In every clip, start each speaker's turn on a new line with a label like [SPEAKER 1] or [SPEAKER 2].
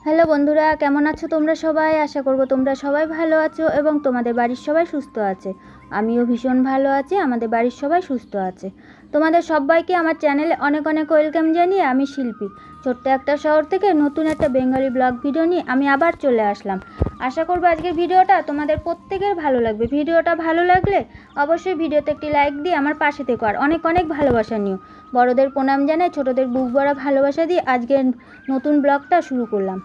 [SPEAKER 1] Hello বন্ধুরা, কেমন আছো তোমরা সবাই? আশা করব তোমরা সবাই ভালো আছো এবং তোমাদের বাড়ির সবাই সুস্থ আছে। আমিও ভীষণ ভালো আছি, আমাদের বাড়ির সবাই সুস্থ আছে। তোমাদের সবাইকে আমার চ্যানেলে অনেক অনেক ওয়েলকাম জানিয়ে আমি শিল্পী ছোট্ট একটা শহর থেকে নতুন একটা বেঙ্গলি ব্লগ ভিডিও নিয়ে আমি আবার চলে আসলাম। আশা করব আজকের ভিডিওটা তোমাদের প্রত্যেকের ভালো লাগবে। ভিডিওটা ভালো লাগলে অবশ্যই ভিডিওতে একটি লাইক দিয়ে আমার পাশে থেকো আর অনেক অনেক ভালোবাসা নিও। বড়দের প্রণাম জানাই, ছোটদের বুক ভরা ভালোবাসা দিয়ে আজকের নতুন ব্লগটা শুরু করলাম।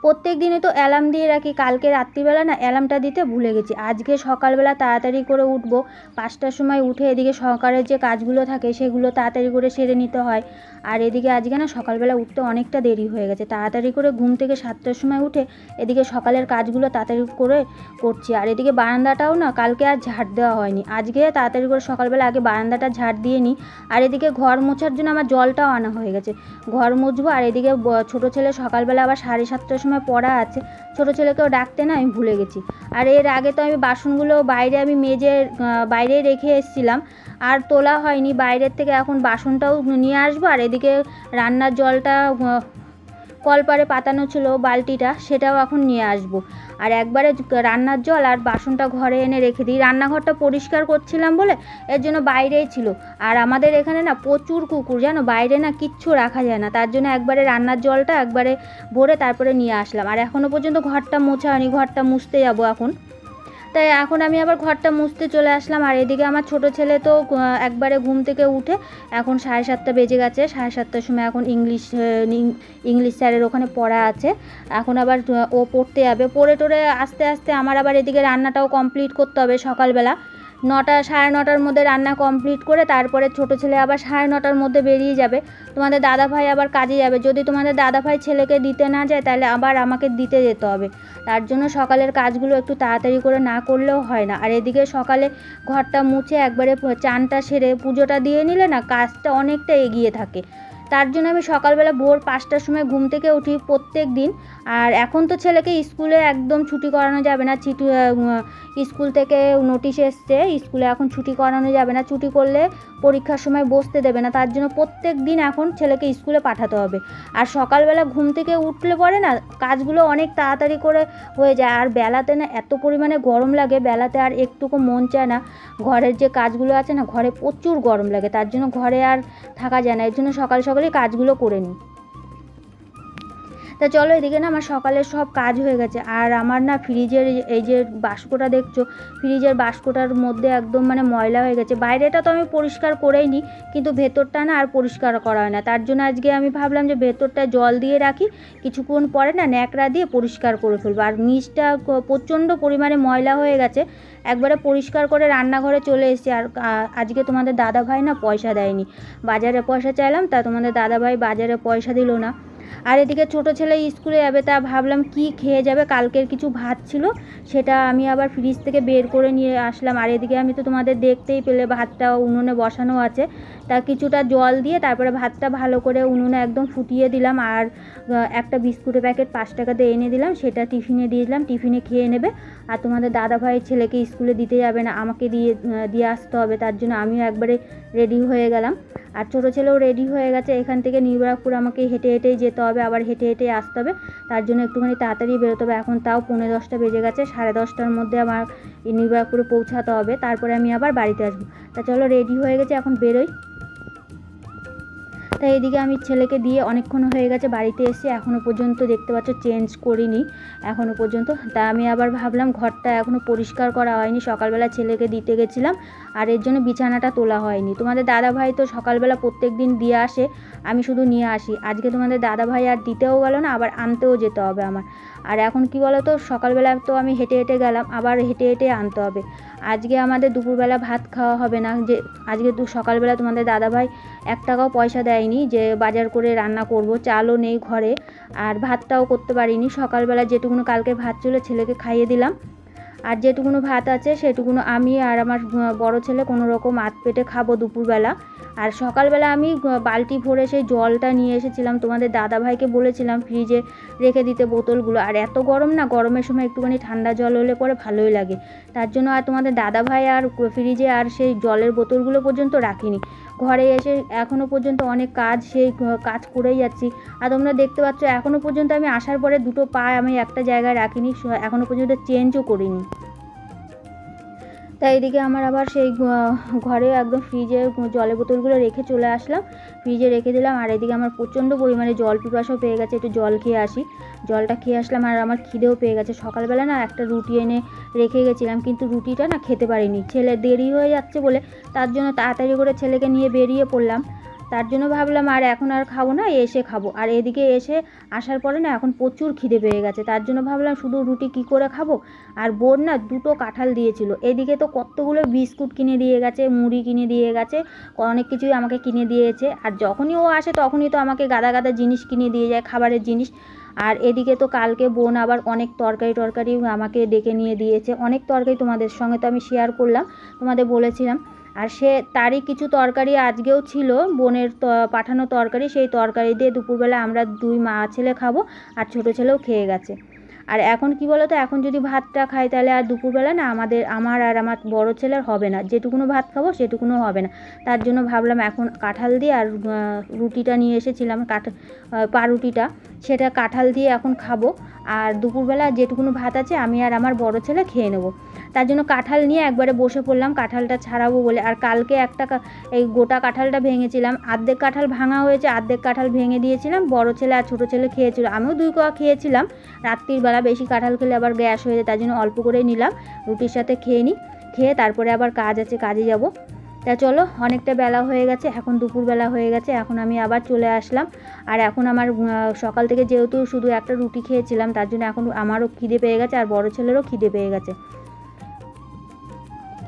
[SPEAKER 1] প্রত্যেক দিনে তো অ্যালার্ম দিয়ে রাখি, কালকে রাত্রিবেলা না অ্যালার্মটা দিতে ভুলে গেছি। আজকে সকালবেলা তাড়াতাড়ি করে উঠবো, 5টার সময় উঠে এদিকে সকালের যে কাজগুলো থাকে সেগুলো তাড়াতাড়ি করে সেরে নিতে হয়। আর এদিকে আজকে না সকালবেলা উঠতে অনেকটা দেরি হয়ে গেছে, তাড়াতাড়ি করে ঘুম থেকে 7টার সময় উঠে এদিকে সকালের কাজগুলো তাড়াতাড়ি করে করছি। আর এদিকে বারান্দাটাও না কালকে আর ঝাড় দেওয়া হয়নি, আজকে তাড়াতাড়ি করে সকালবেলা আগে বারান্দাটা ঝাড় দিয়ে নিই। আর এদিকে ঘর মোছার জন্য আমার জলটাও আনা হয়ে গেছে, ঘর মুছবো। আর এদিকে ছোটো ছেলে সকালবেলা আবার 7:30টার সময় পড়া আছে, ছোটো ছেলেকেও ডাকতে না আমি ভুলে গেছি। আর এর আগে তো আমি বাসনগুলো বাইরে আমি মেজে বাইরে রেখে এসেছিলাম, আর তোলা হয়নি বাইরের থেকে। এখন বাসনটাও নিয়ে আসবো, আর এদিকে রান্নার জলটা কলপারে পাতানো ছিল বালতিটা, সেটাও এখন নিয়ে আসবো। আর একবারে রান্নার জল আর বাসনটা ঘরে এনে রেখে দিই। রান্নাঘরটা পরিষ্কার করছিলাম বলে এর জন্য বাইরেই ছিল। আর আমাদের এখানে না প্রচুর কুকুর, জানো, বাইরে না কিচ্ছু রাখা যায় না, তার জন্য একবারে রান্নার জলটা একবারে ভরে তারপরে নিয়ে আসলাম। আর এখনও পর্যন্ত ঘরটা মোছা হয়নি, ঘরটা মুছতে যাবো এখন। তাই এখন আমি আবার ঘরটা মুছতে চলে আসলাম। আর এদিকে আমার ছোটো ছেলে তো একবারে ঘুম থেকে উঠে এখন 7:30 বেজে গেছে। 7:30টার সময় এখন ইংলিশ স্যারের ওখানে পড়া আছে, এখন আবার ও পড়তে যাবে। পড়ে টোরে আস্তে আস্তে আমার আবার এদিকে রান্নাটাও কমপ্লিট করতে হবে। সকালবেলা 9টা 9:30টার মধ্যে রান্না কমপ্লিট করে তারপরে ছোটো ছেলে আবার 9:30টার মধ্যে বেরিয়ে যাবে। তোমাদের দাদাভাই আবার কাজে যাবে, যদি তোমাদের দাদাভাই ছেলেকে দিতে না যায় তাহলে আবার আমাকে দিতে যেতে হবে। তার জন্য সকালের কাজগুলো একটু তাড়াতাড়ি করে না করলেও হয় না। আর এদিকে সকালে ঘরটা মুছে একবারে চানটা সেরে পুজোটা দিয়ে নিলে না কাজটা অনেকটা এগিয়ে থাকে। তার জন্য আমি সকালবেলা ভোর 5টার সময় ঘুম থেকে উঠি প্রত্যেক দিন। আর এখন তো ছেলেকে স্কুলে একদম ছুটি করানো যাবে না, স্কুল থেকে নোটিশ এসছে স্কুলে এখন ছুটি করানো যাবে না, ছুটি করলে পরীক্ষার সময় বসতে দেবে না। তার জন্য প্রত্যেক দিন এখন ছেলেকে স্কুলে পাঠাতে হবে। আর সকালবেলা ঘুম থেকে উঠলে পরে না কাজগুলো অনেক তাড়াতাড়ি করে হয়ে যায়। আর বেলাতে না এত পরিমাণে গরম লাগে, বেলাতে আর একটুকু মন চায় না। ঘরের যে কাজগুলো আছে না, ঘরে প্রচুর গরম লাগে, তার জন্য ঘরে আর থাকা যায় না, এর জন্য সকাল সকালেই কাজগুলো করে নিই। তা চলো, এদিকে না আমার সকালের সব কাজ হয়ে গেছে। আর আমার না ফ্রিজের এই যে বাস্কটা দেখছো, ফ্রিজের বাস্কটার মধ্যে একদম মানে ময়লা হয়ে গেছে। বাইরেটা তো আমি পরিষ্কার করেই নিই, কিন্তু ভেতরটা না আর পরিষ্কার করা হয় না। তার জন্য আজকে আমি ভাবলাম যে ভেতরটা জল দিয়ে রাখি, কিছুক্ষণ পরে না ন্যাকড়া দিয়ে পরিষ্কার করে ফেলবো। আর নিচটা প্রচণ্ড পরিমাণে ময়লা হয়ে গেছে, একবারে পরিষ্কার করে রান্নাঘরে চলে এসেছি। আর আজকে তোমাদের দাদাভাই না পয়সা দেয়নি, বাজারে পয়সা চাইলাম, তা তোমাদের দাদাভাই বাজারে পয়সা দিল না। আর এদিকে ছোটো ছেলে স্কুলে যাবে, তা ভাবলাম কি খেয়ে যাবে, কালকের কিছু ভাত ছিল সেটা আমি আবার ফ্রিজ থেকে বের করে নিয়ে আসলাম। আর এদিকে আমি তো তোমাদের দেখতেই পেলে ভাতটা উনুনে বসানো আছে, তা কিছুটা জল দিয়ে তারপরে ভাতটা ভালো করে উনুনে একদম ফুটিয়ে দিলাম। আর একটা বিস্কুটের প্যাকেট 5 টাকাতে এনে দিলাম, সেটা টিফিনে দিয়ে দিলাম, টিফিনে খেয়ে নেবে। আর তোমাদের দাদাভাই ছেলেকে স্কুলে দিতে যাবে না, আমাকে দিয়ে আসতে হবে, তার জন্য আমিও একবারে রেডি হয়ে গেলাম। আর ছোটো ছেলেও রেডি হয়ে গেছে, এখান থেকে নিউরাগপুর আমাকে হেঁটে হেঁটেই যেতে হবে, আবার হেঁটে হেঁটেই আসতে হবে, তার জন্য একটুখানি তাড়াতাড়ি বেরোতে হবে। এখন তাও 10:45 বেজে গেছে, 10:30টার মধ্যে আমার নিউরাগপুরে পৌঁছাতে হবে, তারপরে আমি আবার বাড়িতে আসবো। তা চলো, রেডি হয়ে গেছে, এখন বেরোই। তাই এদিকে আমি ছেলেকে দিয়ে অনেকক্ষণ হয়ে গেছে, বাড়িতে এসে এখনও পর্যন্ত দেখতে পাচ্ছ চেঞ্জ করিনি এখনও পর্যন্ত। তা আমি আবার ভাবলাম ঘরটা এখনও পরিষ্কার করা হয়নি, সকালবেলা ছেলেকে দিতে গেছিলাম আর এর জন্য বিছানাটা তোলা হয়নি। তোমাদের দাদাভাই তো সকালবেলা প্রত্যেক দিন দিয়ে আসে, আমি শুধু নিয়ে আসি। আজকে তোমাদের দাদাভাই আর দিতেও গেল না, আবার আনতেও যেতে হবে আমার। আর এখন কি বলো তো, সকালবেলা তো আমি হেঁটে হেঁটে গেলাম, আবার হেঁটে হেঁটে আনতে হবে। আজকে আমাদের দুপুরবেলা ভাত খাওয়া হবে না, যে আজকে সকালবেলা তোমাদের দাদাভাই 1 টাকাও পয়সা দেয়নি যে বাজার করে রান্না করব, চালও নেই ঘরে, আর ভাতটাও করতে পারিনি। সকালবেলা যেটুকুনো কালকে ভাত ছিল ছেলেকে খাইয়ে দিলাম, আর যেটুকুনো ভাত আছে সেটুকুনো আমি আর আমার বড় ছেলে কোনো রকম আধ পেটে খাবো দুপুরবেলা। আর সকালবেলা আমি বালতি ভরে সেই জলটা নিয়ে এসেছিলাম, তোমাদের দাদাভাইকে বলেছিলাম ফ্রিজে রেখে দিতে বোতলগুলো। আর এত গরম না, গরমের সময় একটুখানি ঠান্ডা জল হলে পরে ভালোই লাগে, তার জন্য আর তোমাদের দাদাভাই আর ফ্রিজে আর সেই জলের বোতলগুলো পর্যন্ত রাখিনি। ঘরে এসে এখনও পর্যন্ত অনেক কাজ, সেই কাজ করেই যাচ্ছি। আর তোমরা দেখতে পাচ্ছ এখনও পর্যন্ত আমি আসার পরে দুটো পা আমি একটা জায়গায় রাখিনি, এখনও পর্যন্ত চেঞ্জও করিনি। তাই এদিকে আমার আবার সেই ঘরে একদম ফ্রিজে জলের বোতলগুলো রেখে চলে আসলাম, ফ্রিজে রেখে দিলাম। আর এদিকে আমার প্রচণ্ড পরিমাণে জল পিপাসাও পেয়ে গেছে, একটু জল খেয়ে আসি। জলটা খেয়ে আসলাম আর আমার খিদেও পেয়ে গেছে। সকালবেলা না একটা রুটি এনে রেখে গেছিলাম, কিন্তু রুটিটা না খেতে পারিনি, ছেলে দেরি হয়ে যাচ্ছে বলে তার জন্য তাড়াতাড়ি করে ছেলেকে নিয়ে বেরিয়ে পড়লাম। তার জন্য ভাবলাম আর এখন আর খাবো না, এসে খাবো। আর এদিকে এসে আসার পরে না এখন প্রচুর খিদে পেয়ে গেছে, তার জন্য ভাবলাম শুধু রুটি কি করে খাবো। আর বোন না দুটো কাঁঠাল দিয়েছিল, এদিকে তো কতগুলো বিস্কুট কিনে দিয়ে গেছে, মুড়ি কিনে দিয়ে গেছে, অনেক কিছুই আমাকে কিনে দিয়েছে। আর যখনই ও আসে তখনই তো আমাকে গাদা গাদা জিনিস কিনে দিয়ে যায়, খাবারের জিনিস। আর এদিকে তো কালকে বোন আবার অনেক তরকারি আমাকে ডেকে নিয়ে দিয়েছে, অনেক তরকারি তোমাদের সঙ্গে তো আমি শেয়ার করলাম, তোমাদের বলেছিলাম। আর তারই কিছু তরকারি আজকেও ছিল, বোনের পাঠানো তরকারি, সেই তরকারি দিয়ে দুপুরবেলা আমরা দুই মা ছেলে খাবো, আর ছোটো ছেলেও খেয়ে গেছে। আর এখন কি বলো তো, এখন যদি ভাতটা খাই তাহলে আর দুপুরবেলা না আমার আর আমার বড় ছেলের হবে না, যেটুকুনো ভাত খাবো সেটুকুনো হবে না। তার জন্য ভাবলাম এখন কাঁঠাল দিয়ে আর রুটিটা নিয়ে এসেছিলাম পাউরুটিটা, সেটা কাঁঠাল দিয়ে এখন খাবো। আর দুপুরবেলা যেটুকুনো ভাত আছে আমি আর আমার বড় ছেলে খেয়ে নেবো। তার জন্য কাঁঠাল নিয়ে একবারে বসে পড়লাম কাঁঠালটা ছাড়াবো বলে। আর কালকে এই গোটা কাঁঠালটা ভেঙেছিলাম, অর্ধেক কাঁঠাল ভাঙা হয়েছে, অর্ধেক কাঁঠাল ভেঙে দিয়েছিলাম, বড় ছেলে আর ছোটো ছেলে খেয়েছিল, আমিও 2 কোয়া খেয়েছিলাম। রাত্রির বেলা বেশি কাঁঠাল খেলে আবার গ্যাস হয়ে যায়, তার জন্য অল্প করেই নিলাম, রুটির সাথে খেয়ে নিই, খেয়ে তারপরে আবার কাজ আছে, কাজে যাব। তা চলো, অনেকটা বেলা হয়ে গেছে, এখন দুপুরবেলা হয়ে গেছে, এখন আমি আবার চলে আসলাম। আর এখন আমার সকাল থেকে যেহেতু শুধু একটা রুটি খেয়েছিলাম, তার জন্য এখন আমারও খিদে পেয়ে গেছে আর বড় ছেলেরও খিদে পেয়ে গেছে।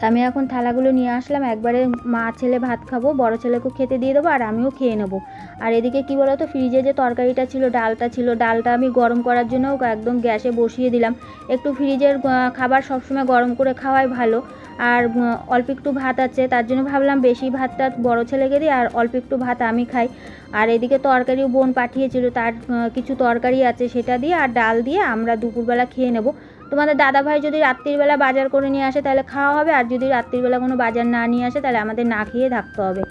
[SPEAKER 1] আমি এখন থালাগুলো নিয়ে আসলাম, একবারে মা ছেলে ভাত খাবো, বড় ছেলেকেও খেতে দিয়ে দেবো আর আমিও খেয়ে নেবো। আর এদিকে কি বলো তো, ফ্রিজে যে তরকারিটা ছিল, ডালটা আমি গরম করার জন্য একদম গ্যাসে বসিয়ে দিলাম। একটু ফ্রিজের খাবার সবসময় গরম করে খাওয়াই ভালো। আর অল্প একটু ভাত আছে, তার জন্য ভাবলাম বেশি ভাতটা বড় ছেলেকে দিই আর অল্প একটু ভাত আমি খাই। আর এদিকে তরকারিও বোন পাঠিয়েছিল, তার কিছু তরকারি আছে, সেটা দিয়ে আর ডাল দিয়ে আমরা দুপুরবেলা খেয়ে নেব। তোমাদের দাদাভাই যদি রাত্রিবেলা বাজার করে নিয়ে আসে তাহলে খাওয়া হবে, আর যদি রাত্রিবেলা কোনো বাজার না নিয়ে আসে তাহলে আমাদের না খেয়ে থাকতে হবে।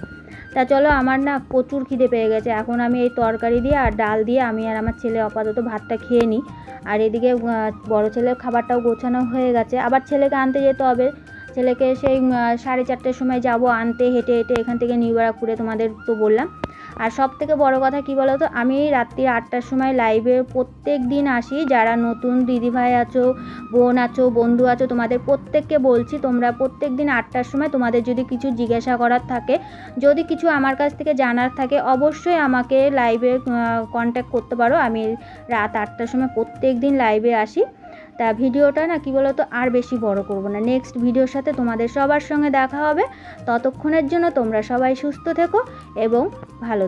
[SPEAKER 1] তা চলো, আমার না প্রচুর খিদে পেয়ে গেছে, এখন আমি এই তরকারি দিয়ে আর ডাল দিয়ে আমি আর আমার ছেলে আপাতত ভাতটা খেয়ে নিই। আর এদিকে বড় ছেলের খাবারটাও গোছানো হয়ে গেছে, আবার ছেলেকে আনতে যেতে হবে। ছেলেকে সেই 4:30টার সময় যাব আনতে, হেঁটে হেঁটে এখান থেকে নিউ ব্যারাকপুরে, তোমাদের তো বললাম। আর সব থেকে বড় কথা কি বলো তো, আমি রাত্রি 8টার সময় লাইভে প্রত্যেক দিন আসি। যারা নতুন দিদিভাই আছো, বোন আছো, বন্ধু আছো, তোমাদের প্রত্যেককে বলছি, তোমরা প্রত্যেক দিন 8টার সময় তোমাদের যদি কিছু জিজ্ঞাসা করার থাকে, যদি কিছু আমার কাছ থেকে জানার থাকে, অবশ্যই আমাকে লাইভে কন্ট্যাক্ট করতে পারো। আমি রাত 8টার সময় প্রত্যেক দিন লাইভে আসি। তা ভিডিওটা না কি বলো তো আর বেশি বড় করব না, নেক্সট ভিডিওর সাথে তোমাদের সবার সঙ্গে দেখা হবে। ততক্ষণের জন্য তোমরা সবাই সুস্থ থেকো এবং ভালো